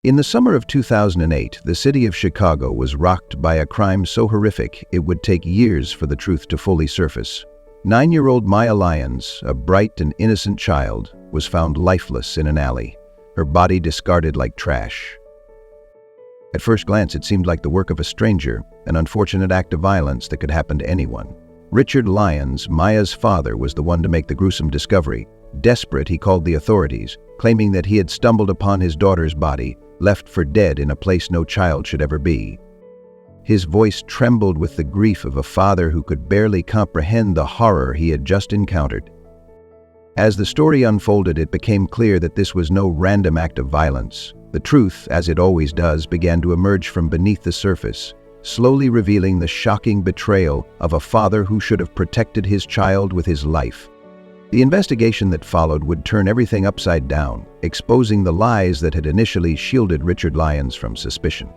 In the summer of 2008, the city of Chicago was rocked by a crime so horrific it would take years for the truth to fully surface. 9-year-old Maya Lyons, a bright and innocent child, was found lifeless in an alley, her body discarded like trash. At first glance, it seemed like the work of a stranger, an unfortunate act of violence that could happen to anyone. Richard Lyons, Maya's father, was the one to make the gruesome discovery. Desperate, he called the authorities, claiming that he had stumbled upon his daughter's body, left for dead in a place no child should ever be. His voice trembled with the grief of a father who could barely comprehend the horror he had just encountered. As the story unfolded, it became clear that this was no random act of violence. The truth, as it always does, began to emerge from beneath the surface, slowly revealing the shocking betrayal of a father who should have protected his child with his life. The investigation that followed would turn everything upside down, exposing the lies that had initially shielded Richard Lyons from suspicion.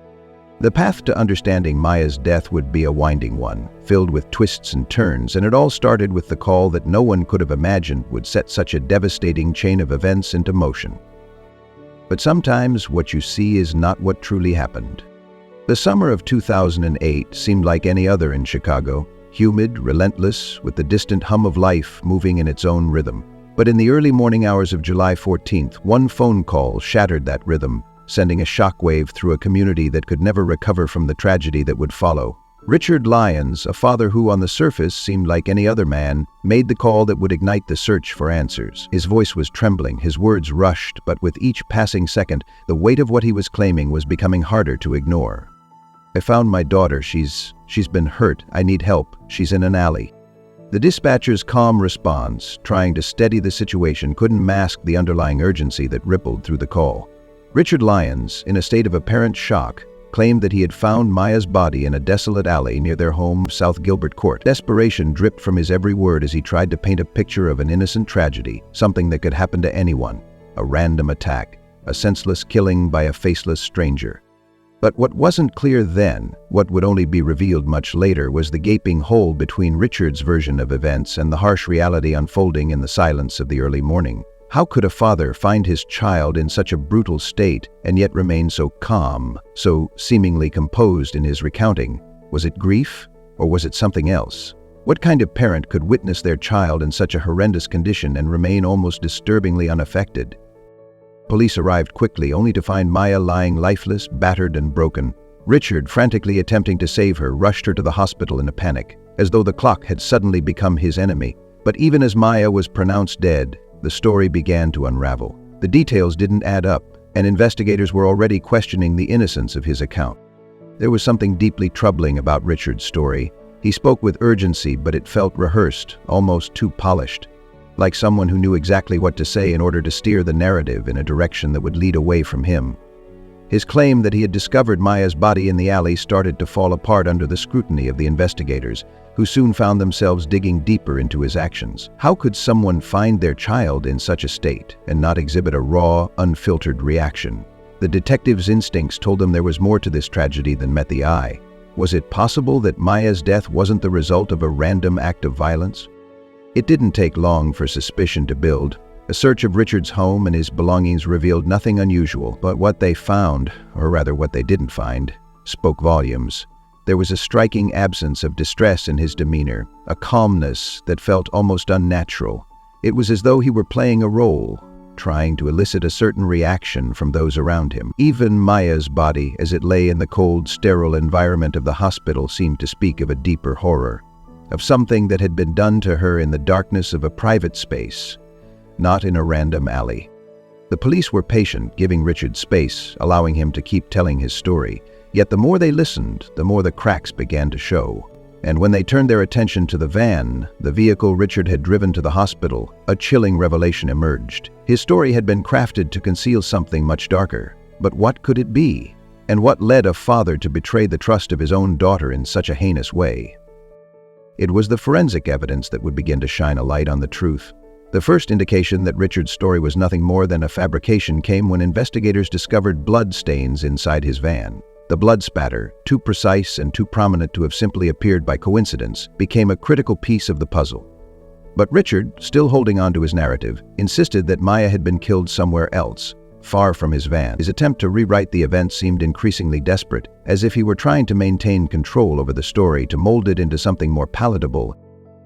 The path to understanding Maya's death would be a winding one, filled with twists and turns, and it all started with the call that no one could have imagined would set such a devastating chain of events into motion. But sometimes what you see is not what truly happened. The summer of 2008 seemed like any other in Chicago. Humid, relentless, with the distant hum of life moving in its own rhythm. But in the early morning hours of July 14th, one phone call shattered that rhythm, sending a shockwave through a community that could never recover from the tragedy that would follow. Richard Lyons, a father who on the surface seemed like any other man, made the call that would ignite the search for answers. His voice was trembling, his words rushed, but with each passing second, the weight of what he was claiming was becoming harder to ignore. "I found my daughter. She's been hurt. I need help. She's in an alley." The dispatcher's calm response, trying to steady the situation, couldn't mask the underlying urgency that rippled through the call. Richard Lyons, in a state of apparent shock, claimed that he had found Maya's body in a desolate alley near their home, South Gilbert Court. Desperation dripped from his every word as he tried to paint a picture of an innocent tragedy, something that could happen to anyone, a random attack, a senseless killing by a faceless stranger. But what wasn't clear then, what would only be revealed much later, was the gaping hole between Richard's version of events and the harsh reality unfolding in the silence of the early morning. How could a father find his child in such a brutal state and yet remain so calm, so seemingly composed in his recounting? Was it grief, or was it something else? What kind of parent could witness their child in such a horrendous condition and remain almost disturbingly unaffected? Police arrived quickly, only to find Maya lying lifeless, battered and broken. Richard, frantically attempting to save her, rushed her to the hospital in a panic, as though the clock had suddenly become his enemy. But even as Maya was pronounced dead, the story began to unravel. The details didn't add up, and investigators were already questioning the innocence of his account. There was something deeply troubling about Richard's story. He spoke with urgency, but it felt rehearsed, almost too polished, like someone who knew exactly what to say in order to steer the narrative in a direction that would lead away from him. His claim that he had discovered Maya's body in the alley started to fall apart under the scrutiny of the investigators, who soon found themselves digging deeper into his actions. How could someone find their child in such a state and not exhibit a raw, unfiltered reaction? The detectives' instincts told them there was more to this tragedy than met the eye. Was it possible that Maya's death wasn't the result of a random act of violence? It didn't take long for suspicion to build. A search of Richard's home and his belongings revealed nothing unusual, but what they found, or rather what they didn't find, spoke volumes. There was a striking absence of distress in his demeanor, a calmness that felt almost unnatural. It was as though he were playing a role, trying to elicit a certain reaction from those around him. Even Maya's body, as it lay in the cold, sterile environment of the hospital, seemed to speak of a deeper horror, of something that had been done to her in the darkness of a private space, not in a random alley. The police were patient, giving Richard space, allowing him to keep telling his story. Yet the more they listened, the more the cracks began to show. And when they turned their attention to the van, the vehicle Richard had driven to the hospital, a chilling revelation emerged. His story had been crafted to conceal something much darker. But what could it be? And what led a father to betray the trust of his own daughter in such a heinous way? It was the forensic evidence that would begin to shine a light on the truth. The first indication that Richard's story was nothing more than a fabrication came when investigators discovered blood stains inside his van. The blood spatter, too precise and too prominent to have simply appeared by coincidence, became a critical piece of the puzzle. But Richard, still holding on to his narrative, insisted that Maya had been killed somewhere else. far from his van. His attempt to rewrite the event seemed increasingly desperate, as if he were trying to maintain control over the story, to mold it into something more palatable.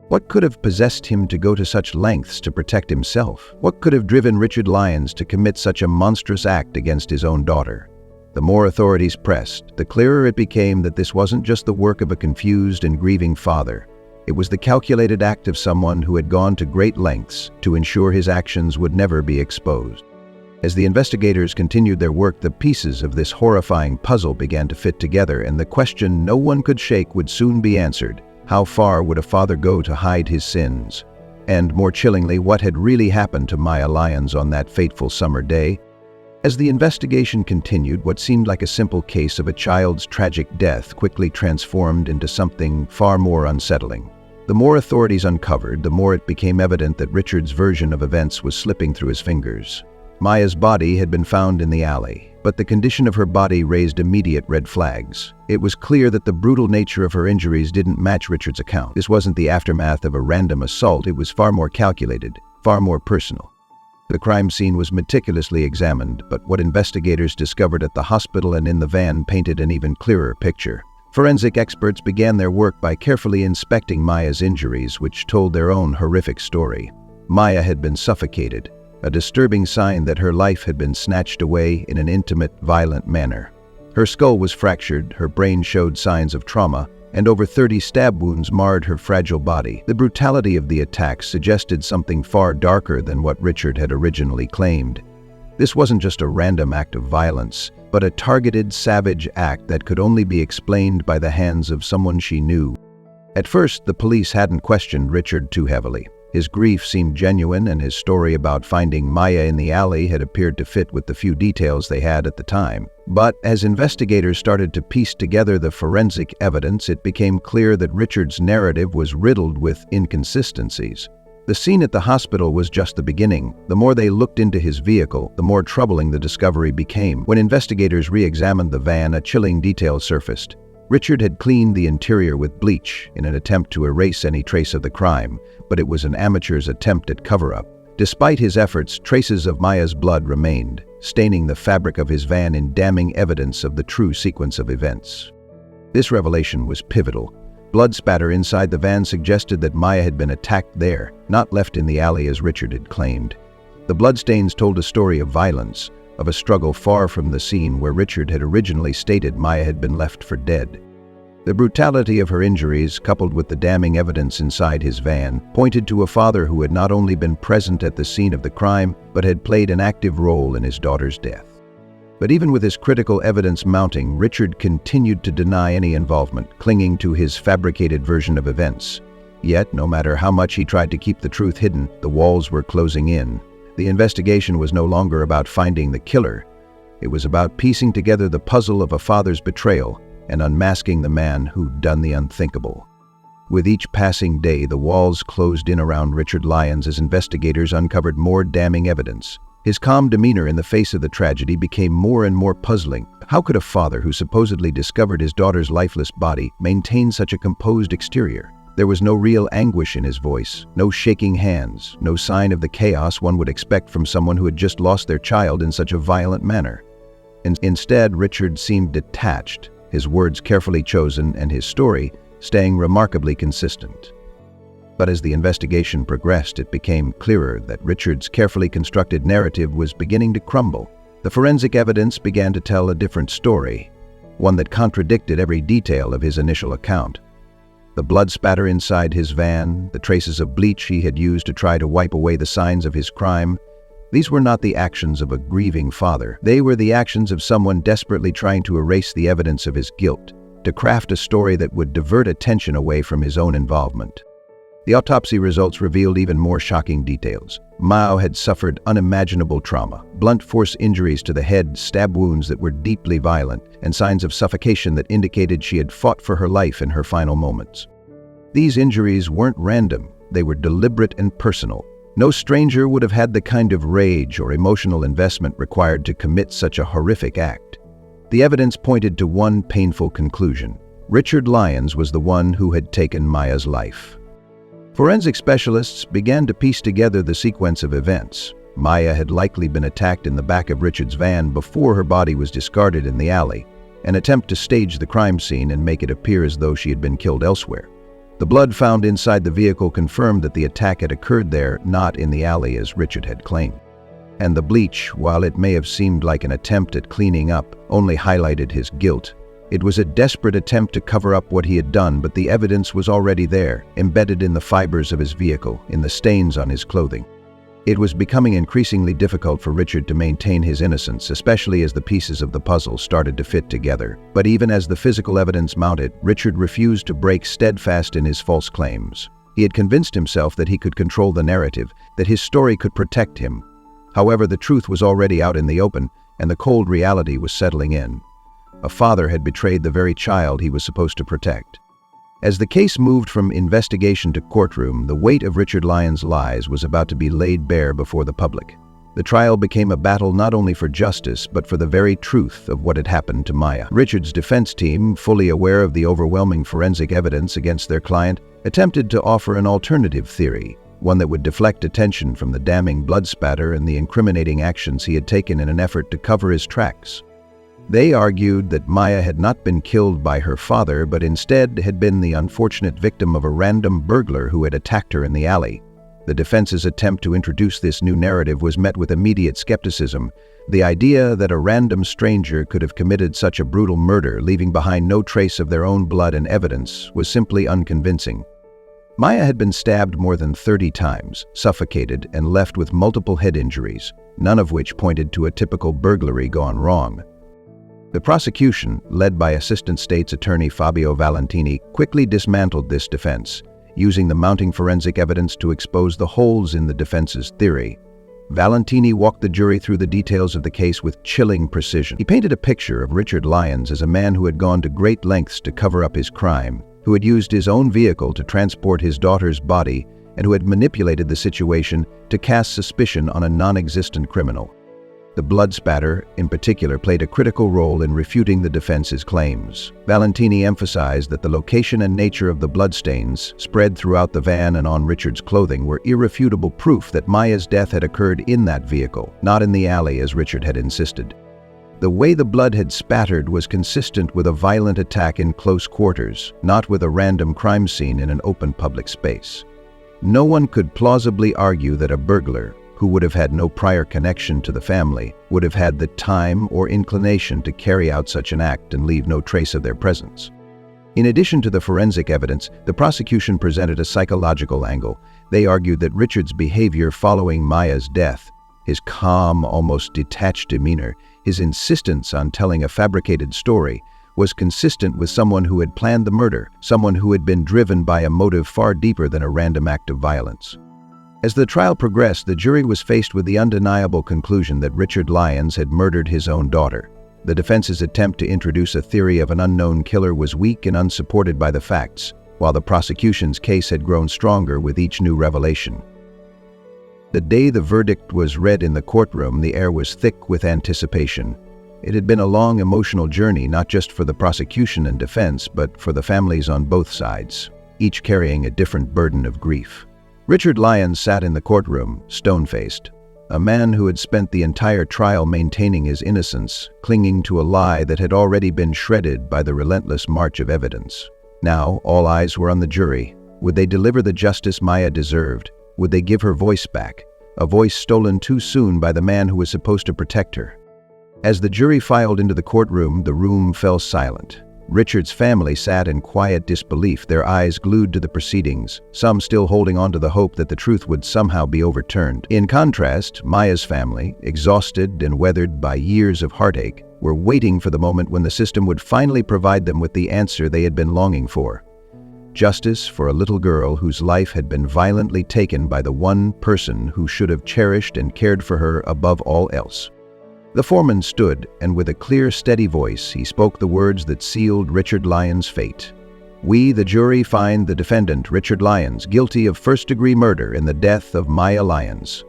What could have possessed him to go to such lengths to protect himself? What could have driven Richard Lyons to commit such a monstrous act against his own daughter? The more authorities pressed, the clearer it became that this wasn't just the work of a confused and grieving father. It was the calculated act of someone who had gone to great lengths to ensure his actions would never be exposed. As the investigators continued their work, the pieces of this horrifying puzzle began to fit together, and the question no one could shake would soon be answered. How far would a father go to hide his sins? And more chillingly, what had really happened to Maya Lyons on that fateful summer day? As the investigation continued, what seemed like a simple case of a child's tragic death quickly transformed into something far more unsettling. The more authorities uncovered, the more it became evident that Richard's version of events was slipping through his fingers. Maya's body had been found in the alley, but the condition of her body raised immediate red flags. It was clear that the brutal nature of her injuries didn't match Richard's account. This wasn't the aftermath of a random assault, it was far more calculated, far more personal. The crime scene was meticulously examined, but what investigators discovered at the hospital and in the van painted an even clearer picture. Forensic experts began their work by carefully inspecting Maya's injuries, which told their own horrific story. Maya had been suffocated, a disturbing sign that her life had been snatched away in an intimate, violent manner. Her skull was fractured, her brain showed signs of trauma, and over 30 stab wounds marred her fragile body. The brutality of the attacks suggested something far darker than what Richard had originally claimed. This wasn't just a random act of violence, but a targeted, savage act that could only be explained by the hands of someone she knew. At first, the police hadn't questioned Richard too heavily. His grief seemed genuine, and his story about finding Maya in the alley had appeared to fit with the few details they had at the time. But as investigators started to piece together the forensic evidence, it became clear that Richard's narrative was riddled with inconsistencies. The scene at the hospital was just the beginning. The more they looked into his vehicle, the more troubling the discovery became. When investigators re-examined the van, a chilling detail surfaced. Richard had cleaned the interior with bleach in an attempt to erase any trace of the crime, but it was an amateur's attempt at cover-up. Despite his efforts, traces of Maya's blood remained, staining the fabric of his van in damning evidence of the true sequence of events. This revelation was pivotal. Blood spatter inside the van suggested that Maya had been attacked there, not left in the alley as Richard had claimed. The bloodstains told a story of violence, of a struggle far from the scene where Richard had originally stated Maya had been left for dead. The brutality of her injuries, coupled with the damning evidence inside his van, pointed to a father who had not only been present at the scene of the crime, but had played an active role in his daughter's death. But even with this critical evidence mounting, Richard continued to deny any involvement, clinging to his fabricated version of events. Yet, no matter how much he tried to keep the truth hidden, the walls were closing in. The investigation was no longer about finding the killer. It was about piecing together the puzzle of a father's betrayal and unmasking the man who'd done the unthinkable. With each passing day, the walls closed in around Richard Lyons as investigators uncovered more damning evidence. His calm demeanor in the face of the tragedy became more and more puzzling. How could a father who supposedly discovered his daughter's lifeless body maintain such a composed exterior? There was no real anguish in his voice, no shaking hands, no sign of the chaos one would expect from someone who had just lost their child in such a violent manner. Instead, Richard seemed detached, his words carefully chosen and his story staying remarkably consistent. But as the investigation progressed, it became clearer that Richard's carefully constructed narrative was beginning to crumble. The forensic evidence began to tell a different story, one that contradicted every detail of his initial account. The blood spatter inside his van, the traces of bleach he had used to try to wipe away the signs of his crime, these were not the actions of a grieving father. They were the actions of someone desperately trying to erase the evidence of his guilt, to craft a story that would divert attention away from his own involvement. The autopsy results revealed even more shocking details. Mao had suffered unimaginable trauma, blunt force injuries to the head, stab wounds that were deeply violent, and signs of suffocation that indicated she had fought for her life in her final moments. These injuries weren't random, they were deliberate and personal. No stranger would have had the kind of rage or emotional investment required to commit such a horrific act. The evidence pointed to one painful conclusion. Richard Lyons was the one who had taken Maya's life. Forensic specialists began to piece together the sequence of events. Maya had likely been attacked in the back of Richard's van before her body was discarded in the alley, an attempt to stage the crime scene and make it appear as though she had been killed elsewhere. The blood found inside the vehicle confirmed that the attack had occurred there, not in the alley as Richard had claimed. And the bleach, while it may have seemed like an attempt at cleaning up, only highlighted his guilt. It was a desperate attempt to cover up what he had done, but the evidence was already there, embedded in the fibers of his vehicle, in the stains on his clothing. It was becoming increasingly difficult for Richard to maintain his innocence, especially as the pieces of the puzzle started to fit together. But even as the physical evidence mounted, Richard refused to break steadfast in his false claims. He had convinced himself that he could control the narrative, that his story could protect him. However, the truth was already out in the open, and the cold reality was settling in. A father had betrayed the very child he was supposed to protect. As the case moved from investigation to courtroom, the weight of Richard Lyons' lies was about to be laid bare before the public. The trial became a battle not only for justice, but for the very truth of what had happened to Maya. Richard's defense team, fully aware of the overwhelming forensic evidence against their client, attempted to offer an alternative theory, one that would deflect attention from the damning blood spatter and the incriminating actions he had taken in an effort to cover his tracks. They argued that Maya had not been killed by her father, but instead had been the unfortunate victim of a random burglar who had attacked her in the alley. The defense's attempt to introduce this new narrative was met with immediate skepticism. The idea that a random stranger could have committed such a brutal murder, leaving behind no trace of their own blood and evidence, was simply unconvincing. Maya had been stabbed more than 30 times, suffocated, and left with multiple head injuries, none of which pointed to a typical burglary gone wrong. The prosecution, led by Assistant State's Attorney Fabio Valentini, quickly dismantled this defense, using the mounting forensic evidence to expose the holes in the defense's theory. Valentini walked the jury through the details of the case with chilling precision. He painted a picture of Richard Lyons as a man who had gone to great lengths to cover up his crime, who had used his own vehicle to transport his daughter's body, and who had manipulated the situation to cast suspicion on a non-existent criminal. The blood spatter, in particular, played a critical role in refuting the defense's claims. Valentini emphasized that the location and nature of the bloodstains, spread throughout the van and on Richard's clothing, were irrefutable proof that Maya's death had occurred in that vehicle, not in the alley as Richard had insisted. The way the blood had spattered was consistent with a violent attack in close quarters, not with a random crime scene in an open public space. No one could plausibly argue that a burglar, who would have had no prior connection to the family, would have had the time or inclination to carry out such an act and leave no trace of their presence. In addition to the forensic evidence, the prosecution presented a psychological angle. They argued that Richard's behavior following Maya's death, his calm, almost detached demeanor, his insistence on telling a fabricated story, was consistent with someone who had planned the murder, someone who had been driven by a motive far deeper than a random act of violence. As the trial progressed, the jury was faced with the undeniable conclusion that Richard Lyons had murdered his own daughter. The defense's attempt to introduce a theory of an unknown killer was weak and unsupported by the facts, while the prosecution's case had grown stronger with each new revelation. The day the verdict was read in the courtroom, the air was thick with anticipation. It had been a long emotional journey, not just for the prosecution and defense, but for the families on both sides, each carrying a different burden of grief. Richard Lyons sat in the courtroom, stone-faced, a man who had spent the entire trial maintaining his innocence, clinging to a lie that had already been shredded by the relentless march of evidence. Now, all eyes were on the jury. Would they deliver the justice Maya deserved? Would they give her voice back, a voice stolen too soon by the man who was supposed to protect her? As the jury filed into the courtroom, the room fell silent. Richard's family sat in quiet disbelief, their eyes glued to the proceedings, some still holding on to the hope that the truth would somehow be overturned. In contrast, Maya's family, exhausted and weathered by years of heartache, were waiting for the moment when the system would finally provide them with the answer they had been longing for. Justice for a little girl whose life had been violently taken by the one person who should have cherished and cared for her above all else. The foreman stood, and with a clear, steady voice, he spoke the words that sealed Richard Lyons' fate. "We, the jury, find the defendant, Richard Lyons, guilty of first-degree murder in the death of Maya Lyons."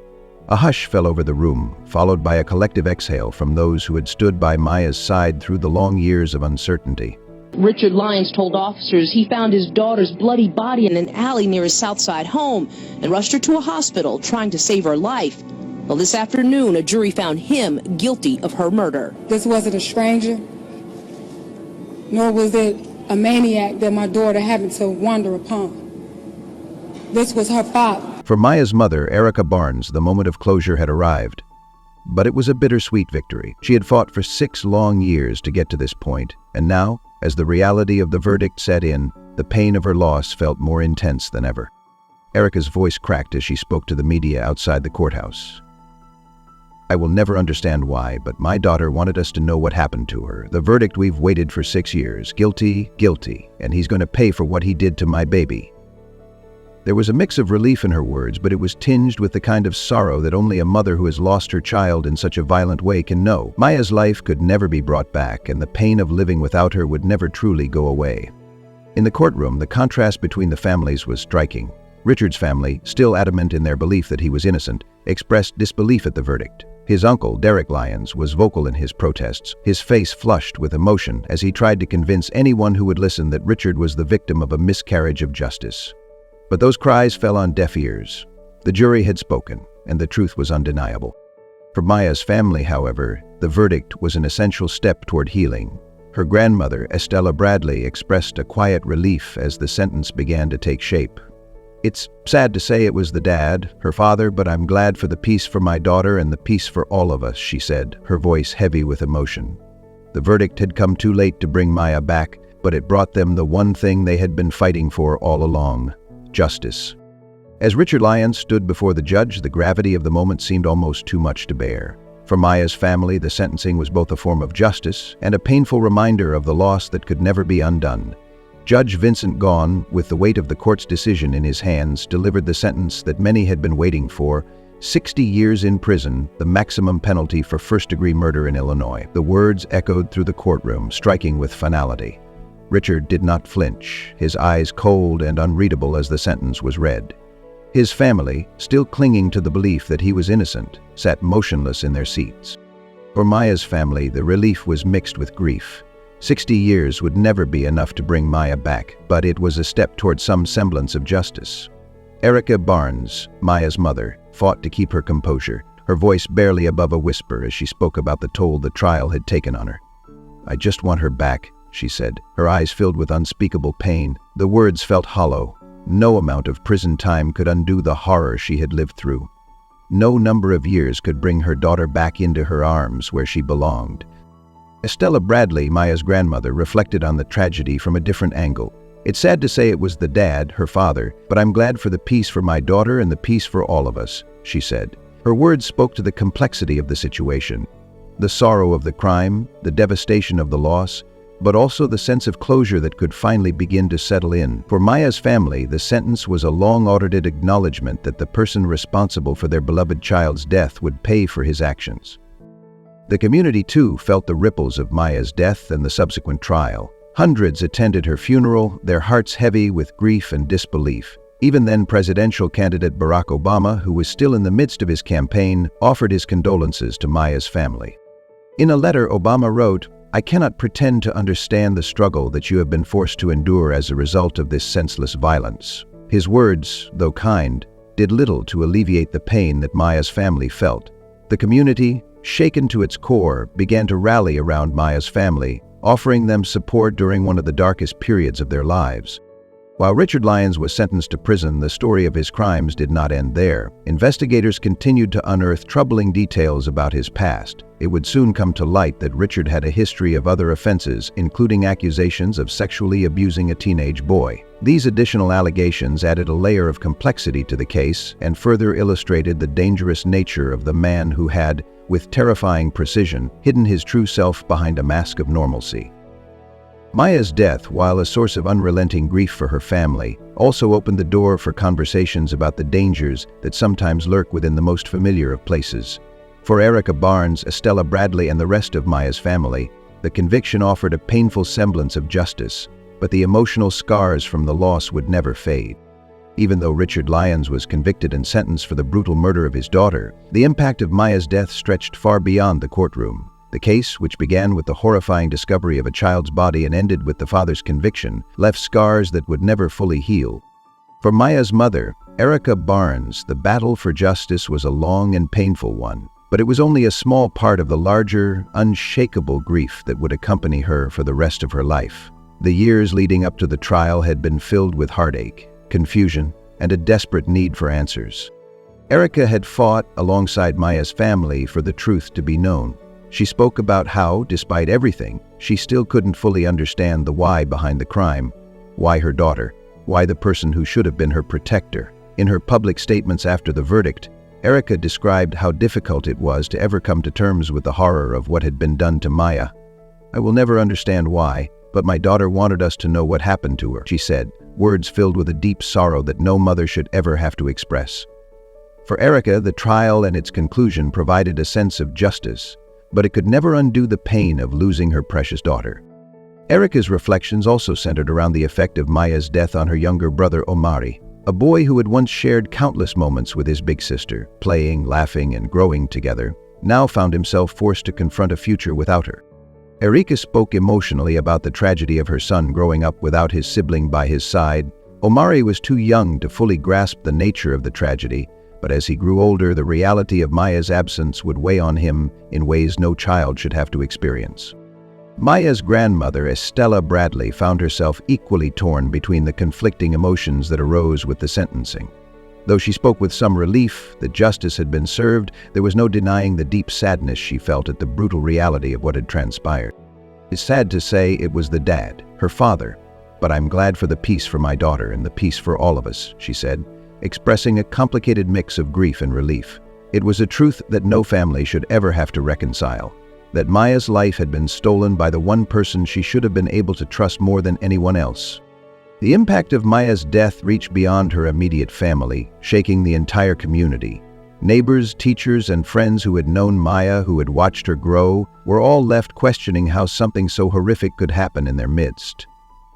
A hush fell over the room, followed by a collective exhale from those who had stood by Maya's side through the long years of uncertainty. Richard Lyons told officers he found his daughter's bloody body in an alley near his Southside home and rushed her to a hospital, trying to save her life. Well, this afternoon, a jury found him guilty of her murder. This wasn't a stranger, nor was it a maniac that my daughter happened to wander upon. This was her father. For Maya's mother, Erica Barnes, the moment of closure had arrived. But it was a bittersweet victory. She had fought for 6 long years to get to this point, and now, as the reality of the verdict set in, the pain of her loss felt more intense than ever. Erica's voice cracked as she spoke to the media outside the courthouse. "I will never understand why, but my daughter wanted us to know what happened to her. The verdict we've waited for 6 years. Guilty, guilty, and he's going to pay for what he did to my baby." There was a mix of relief in her words, but it was tinged with the kind of sorrow that only a mother who has lost her child in such a violent way can know. Maya's life could never be brought back, and the pain of living without her would never truly go away. In the courtroom, the contrast between the families was striking. Richard's family, still adamant in their belief that he was innocent, expressed disbelief at the verdict. His uncle, Derek Lyons, was vocal in his protests, his face flushed with emotion as he tried to convince anyone who would listen that Richard was the victim of a miscarriage of justice. But those cries fell on deaf ears. The jury had spoken, and the truth was undeniable. For Maya's family, however, the verdict was an essential step toward healing. Her grandmother, Estella Bradley, expressed a quiet relief as the sentence began to take shape. "It's sad to say it was the dad, her father, but I'm glad for the peace for my daughter and the peace for all of us," she said, her voice heavy with emotion. The verdict had come too late to bring Maya back, but it brought them the one thing they had been fighting for all along: justice. As Richard Lyons stood before the judge, the gravity of the moment seemed almost too much to bear. For Maya's family, the sentencing was both a form of justice and a painful reminder of the loss that could never be undone. Judge Vincent Gaughan, with the weight of the court's decision in his hands, delivered the sentence that many had been waiting for: 60 years in prison, the maximum penalty for first-degree murder in Illinois. The words echoed through the courtroom, striking with finality. Richard did not flinch, his eyes cold and unreadable as the sentence was read. His family, still clinging to the belief that he was innocent, sat motionless in their seats. For Maya's family, the relief was mixed with grief. 60 years would never be enough to bring Maya back, but it was a step toward some semblance of justice. Erica Barnes, Maya's mother, fought to keep her composure, her voice barely above a whisper as she spoke about the toll the trial had taken on her. "I just want her back," she said, her eyes filled with unspeakable pain. The words felt hollow. No amount of prison time could undo the horror she had lived through. No number of years could bring her daughter back into her arms where she belonged. Estella Bradley, Maya's grandmother, reflected on the tragedy from a different angle. "It's sad to say it was the dad, her father, but I'm glad for the peace for my daughter and the peace for all of us," she said. Her words spoke to the complexity of the situation, the sorrow of the crime, the devastation of the loss, but also the sense of closure that could finally begin to settle in. For Maya's family, the sentence was a long-audited acknowledgement that the person responsible for their beloved child's death would pay for his actions. The community, too, felt the ripples of Maya's death and the subsequent trial. Hundreds attended her funeral, their hearts heavy with grief and disbelief. Even then, presidential candidate Barack Obama, who was still in the midst of his campaign, offered his condolences to Maya's family. In a letter, Obama wrote, "I cannot pretend to understand the struggle that you have been forced to endure as a result of this senseless violence." His words, though kind, did little to alleviate the pain that Maya's family felt. The community, shaken to its core, began to rally around Maya's family, offering them support during one of the darkest periods of their lives. While Richard Lyons was sentenced to prison, the story of his crimes did not end there. Investigators continued to unearth troubling details about his past. It would soon come to light that Richard had a history of other offenses, including accusations of sexually abusing a teenage boy. These additional allegations added a layer of complexity to the case and further illustrated the dangerous nature of the man who had, with terrifying precision, hidden his true self behind a mask of normalcy. Maya's death, while a source of unrelenting grief for her family, also opened the door for conversations about the dangers that sometimes lurk within the most familiar of places. For Erica Barnes, Estella Bradley, and the rest of Maya's family, the conviction offered a painful semblance of justice, but the emotional scars from the loss would never fade. Even though Richard Lyons was convicted and sentenced for the brutal murder of his daughter, the impact of Maya's death stretched far beyond the courtroom. The case, which began with the horrifying discovery of a child's body and ended with the father's conviction, left scars that would never fully heal. For Maya's mother, Erica Barnes, the battle for justice was a long and painful one, but it was only a small part of the larger, unshakable grief that would accompany her for the rest of her life. The years leading up to the trial had been filled with heartache, confusion, and a desperate need for answers. Erica had fought alongside Maya's family for the truth to be known. She spoke about how, despite everything, she still couldn't fully understand the why behind the crime. Why her daughter? Why the person who should have been her protector? In her public statements after the verdict, Erica described how difficult it was to ever come to terms with the horror of what had been done to Maya. "I will never understand why, but my daughter wanted us to know what happened to her," she said, words filled with a deep sorrow that no mother should ever have to express. For Erica, the trial and its conclusion provided a sense of justice, but it could never undo the pain of losing her precious daughter. Erica's reflections also centered around the effect of Maya's death on her younger brother Omari, a boy who had once shared countless moments with his big sister, playing, laughing, and growing together, now found himself forced to confront a future without her. Erica spoke emotionally about the tragedy of her son growing up without his sibling by his side. Omari was too young to fully grasp the nature of the tragedy, but as he grew older, the reality of Maya's absence would weigh on him in ways no child should have to experience. Maya's grandmother, Estella Bradley, found herself equally torn between the conflicting emotions that arose with the sentencing. Though she spoke with some relief that justice had been served, there was no denying the deep sadness she felt at the brutal reality of what had transpired. "It's sad to say it was the dad, her father, but I'm glad for the peace for my daughter and the peace for all of us," she said, expressing a complicated mix of grief and relief. It was a truth that no family should ever have to reconcile, that Maya's life had been stolen by the one person she should have been able to trust more than anyone else. The impact of Maya's death reached beyond her immediate family, shaking the entire community. Neighbors, teachers, and friends who had known Maya, who had watched her grow, were all left questioning how something so horrific could happen in their midst.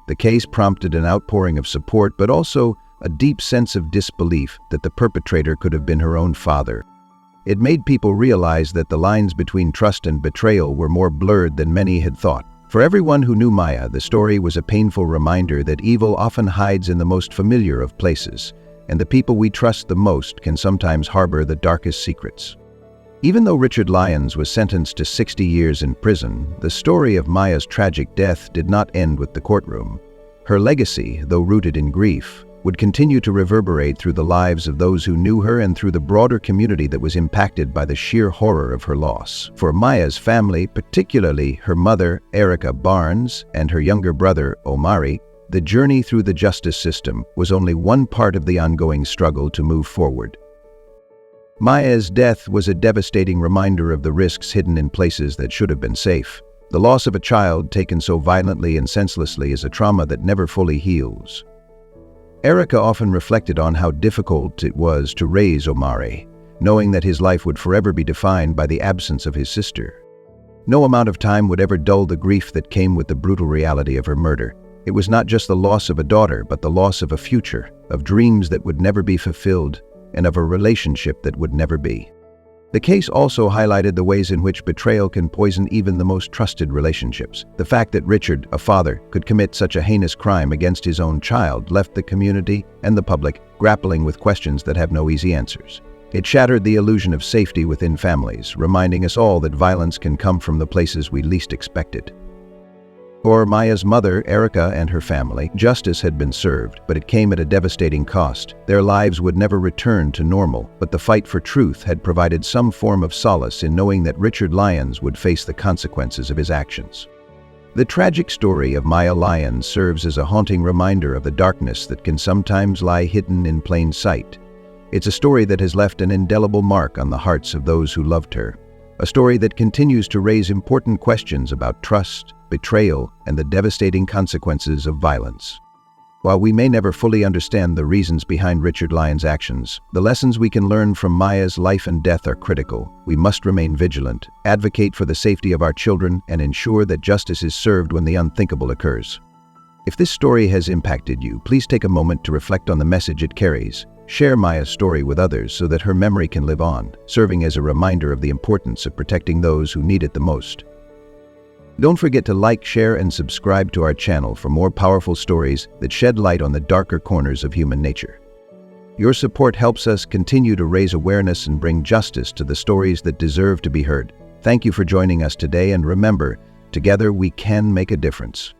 The case prompted an outpouring of support, but also a deep sense of disbelief that the perpetrator could have been her own father. It made people realize that the lines between trust and betrayal were more blurred than many had thought. For everyone who knew Maya, the story was a painful reminder that evil often hides in the most familiar of places, and the people we trust the most can sometimes harbor the darkest secrets. Even though Richard Lyons was sentenced to 60 years in prison, the story of Maya's tragic death did not end with the courtroom. Her legacy, though rooted in grief, would continue to reverberate through the lives of those who knew her and through the broader community that was impacted by the sheer horror of her loss. For Maya's family, particularly her mother, Erica Barnes, and her younger brother, Omari, the journey through the justice system was only one part of the ongoing struggle to move forward. Maya's death was a devastating reminder of the risks hidden in places that should have been safe. The loss of a child taken so violently and senselessly is a trauma that never fully heals. Erica often reflected on how difficult it was to raise Omari, knowing that his life would forever be defined by the absence of his sister. No amount of time would ever dull the grief that came with the brutal reality of her murder. It was not just the loss of a daughter, but the loss of a future, of dreams that would never be fulfilled, and of a relationship that would never be. The case also highlighted the ways in which betrayal can poison even the most trusted relationships. The fact that Richard, a father, could commit such a heinous crime against his own child left the community and the public grappling with questions that have no easy answers. It shattered the illusion of safety within families, reminding us all that violence can come from the places we least expected. For Maya's mother, Erica, and her family, justice had been served, but it came at a devastating cost. Their lives would never return to normal, but the fight for truth had provided some form of solace in knowing that Richard Lyons would face the consequences of his actions. The tragic story of Maya Lyons serves as a haunting reminder of the darkness that can sometimes lie hidden in plain sight. It's a story that has left an indelible mark on the hearts of those who loved her. A story that continues to raise important questions about trust, betrayal, and the devastating consequences of violence. While we may never fully understand the reasons behind Richard Lyons' actions, the lessons we can learn from Maya's life and death are critical. We must remain vigilant, advocate for the safety of our children, and ensure that justice is served when the unthinkable occurs. If this story has impacted you, please take a moment to reflect on the message it carries. Share Maya's story with others so that her memory can live on, serving as a reminder of the importance of protecting those who need it the most. Don't forget to like, share, and subscribe to our channel for more powerful stories that shed light on the darker corners of human nature. Your support helps us continue to raise awareness and bring justice to the stories that deserve to be heard. Thank you for joining us today, and remember, together we can make a difference.